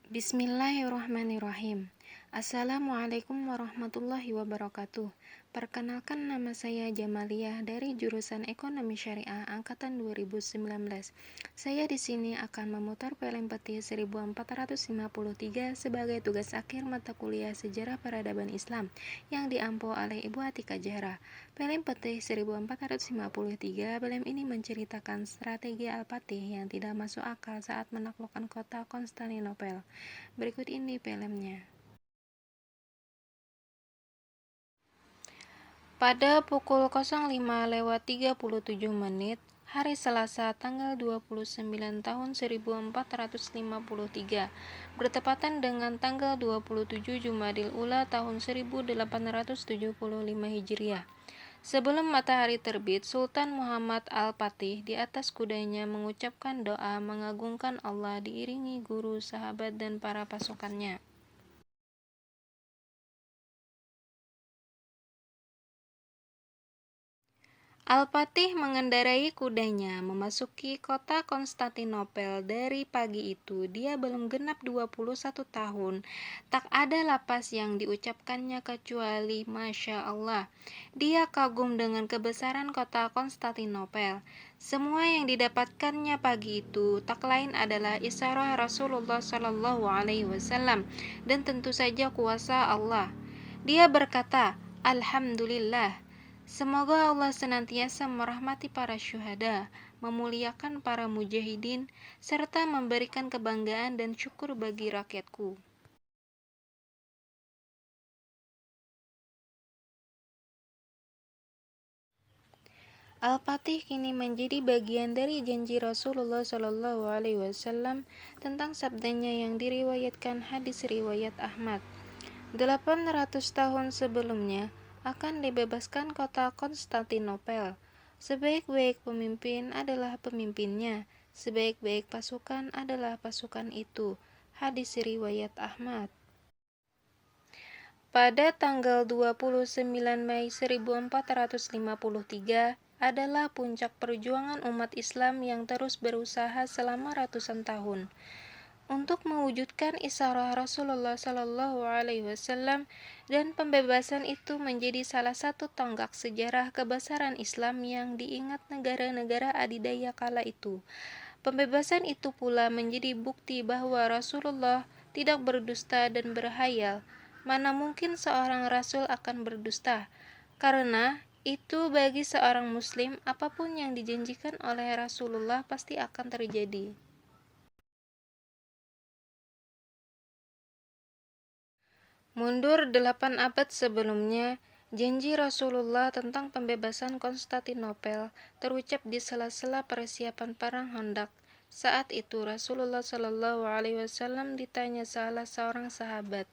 Bismillahirrahmanirrahim. Assalamualaikum warahmatullahi wabarakatuh. Perkenalkan, nama saya Jamaliyah dari jurusan Ekonomi Syariah angkatan 2019. Saya di sini akan memutar film peti 1453 sebagai tugas akhir mata kuliah Sejarah Peradaban Islam yang diampu oleh Ibu Atika Zahra. Film peti 1453, film ini menceritakan strategi Al-Fatih yang tidak masuk akal saat menaklukkan kota Konstantinopel. Berikut ini filmnya. Pada pukul 05.37, hari Selasa tanggal 29 tahun 1453, bertepatan dengan tanggal 27 Jumadil Ula tahun 1875 Hijriah. Sebelum matahari terbit, Sultan Muhammad Al-Fatih di atas kudanya mengucapkan doa mengagungkan Allah diiringi guru, sahabat, dan para pasukannya. Al-Fatih mengendarai kudanya memasuki kota Konstantinopel. Dari pagi itu, dia belum genap 21 tahun. Tak ada lapas yang diucapkannya kecuali Masya Allah. Dia kagum dengan kebesaran kota Konstantinopel. Semua yang didapatkannya pagi itu tak lain adalah isyarah Rasulullah Shallallahu Alaihi Wasallam dan tentu saja kuasa Allah. Dia berkata, Alhamdulillah. Semoga Allah senantiasa merahmati para syuhada, memuliakan para mujahidin, serta memberikan kebanggaan dan syukur bagi rakyatku. Al-Fatih kini menjadi bagian dari janji Rasulullah Shallallahu Alaihi Wasallam tentang sabdanya yang diriwayatkan hadis riwayat Ahmad. 800 tahun sebelumnya akan dibebaskan kota Konstantinopel. Sebaik-baik pemimpin adalah pemimpinnya, sebaik-baik pasukan adalah pasukan itu. Hadis riwayat Ahmad. Pada tanggal 29 Mei 1453 adalah puncak perjuangan umat Islam yang terus berusaha selama ratusan tahun untuk mewujudkan isyarah Rasulullah Shallallahu Alaihi Wasallam, dan pembebasan itu menjadi salah satu tonggak sejarah kebesaran Islam yang diingat negara-negara adidaya kala itu. Pembebasan itu pula menjadi bukti bahwa Rasulullah tidak berdusta dan berhayal. Mana mungkin seorang Rasul akan berdusta? Karena itu bagi seorang Muslim, apapun yang dijanjikan oleh Rasulullah pasti akan terjadi. Mundur 8 abad sebelumnya, janji Rasulullah tentang pembebasan Konstantinopel terucap di sela-sela persiapan perang Khandaq. Saat itu Rasulullah Shallallahu Alaihi Wasallam ditanya salah seorang sahabat,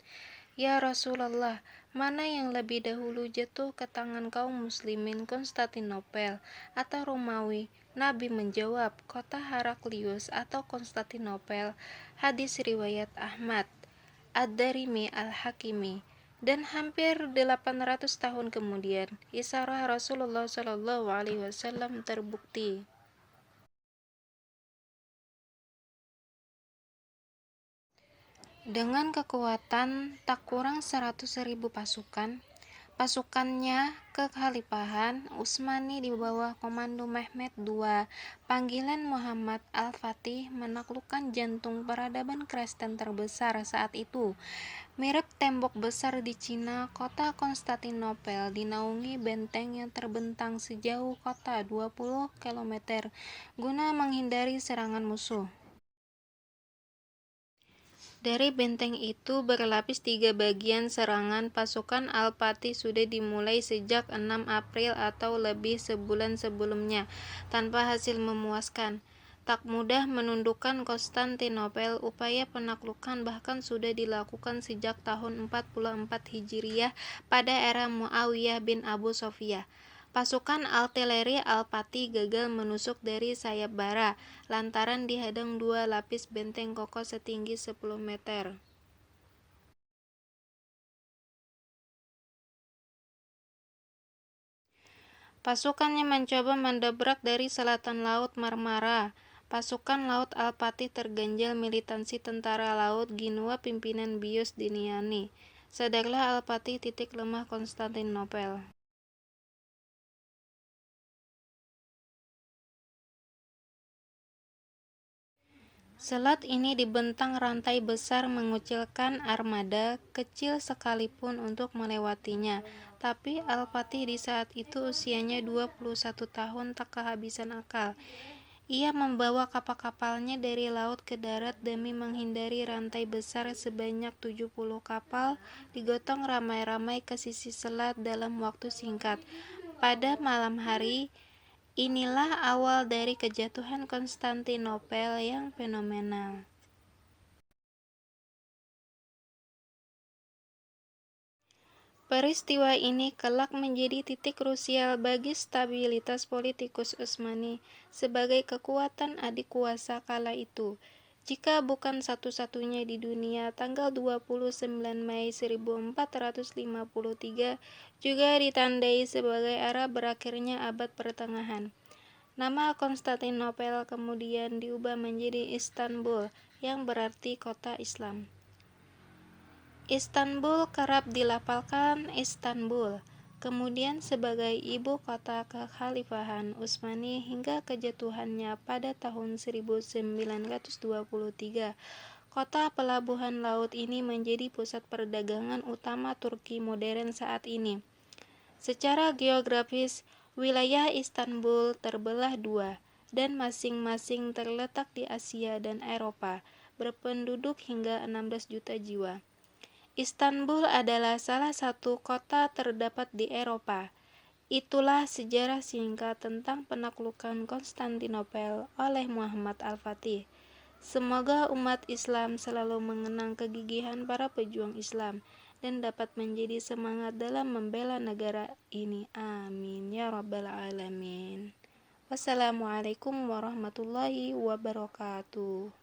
"Ya Rasulullah, mana yang lebih dahulu jatuh ke tangan kaum muslimin, Konstantinopel atau Romawi?" Nabi menjawab, "Kota Heraklius atau Konstantinopel." Hadis riwayat Ahmad, Ad-Darimi, Al-Hakimi. Dan hampir 800 tahun kemudian, isyarah Rasulullah Shallallahu Alaihi Wasallam terbukti. Dengan kekuatan tak kurang 100.000 pasukannya kekhalifahan Utsmani di bawah komando Mehmed II, panggilan Muhammad Al-Fatih, menaklukkan jantung peradaban Kristen terbesar saat itu. Mirip tembok besar di Cina, kota Konstantinopel dinaungi benteng yang terbentang sejauh kota 20 km guna menghindari serangan musuh. Dari benteng itu berlapis 3 bagian. Serangan pasukan Al-Fatih sudah dimulai sejak 6 April atau lebih sebulan sebelumnya, tanpa hasil memuaskan. Tak mudah menundukkan Konstantinopel. Upaya penaklukan bahkan sudah dilakukan sejak tahun 44 Hijriah pada era Muawiyah bin Abu Sofyan. Pasukan artileri Al-Fatih gagal menusuk dari sayap bara lantaran dihadang 2 lapis benteng kokoh setinggi 10 meter. Pasukannya mencoba mendobrak dari selatan Laut Marmara. Pasukan laut Al-Fatih terganjal militansi tentara laut Genoa pimpinan Bios Diniani. Sadarlah Al-Fatih titik lemah Konstantinopel. Selat ini dibentang rantai besar mengucilkan armada kecil sekalipun untuk melewatinya. Tapi Al-Fatih di saat itu usianya 21 tahun tak kehabisan akal. Ia membawa kapal-kapalnya dari laut ke darat demi menghindari rantai besar sebanyak 70 kapal digotong ramai-ramai ke sisi selat dalam waktu singkat. Pada malam hari, inilah awal dari kejatuhan Konstantinopel yang fenomenal. Peristiwa ini kelak menjadi titik krusial bagi stabilitas politikus Utsmani sebagai kekuatan adik kuasa kala itu. Jika bukan satu-satunya di dunia, tanggal 29 Mei 1453 juga ditandai sebagai arah berakhirnya abad pertengahan. Nama Konstantinopel kemudian diubah menjadi Istanbul, yang berarti kota Islam. Istanbul kerap dilafalkan Istanbul, kemudian sebagai ibu kota kekhalifahan Utsmani hingga kejatuhannya pada tahun 1923. Kota pelabuhan laut ini menjadi pusat perdagangan utama Turki modern saat ini. Secara geografis, wilayah Istanbul terbelah dua, dan masing-masing terletak di Asia dan Eropa, berpenduduk hingga 16 juta jiwa. Istanbul adalah salah satu kota terdapat di Eropa. Itulah sejarah singkat tentang penaklukan Konstantinopel oleh Muhammad Al-Fatih. Semoga umat Islam selalu mengenang kegigihan para pejuang Islam dan dapat menjadi semangat dalam membela negara ini. Amin ya rabbal alamin. Wassalamualaikum warahmatullahi wabarakatuh.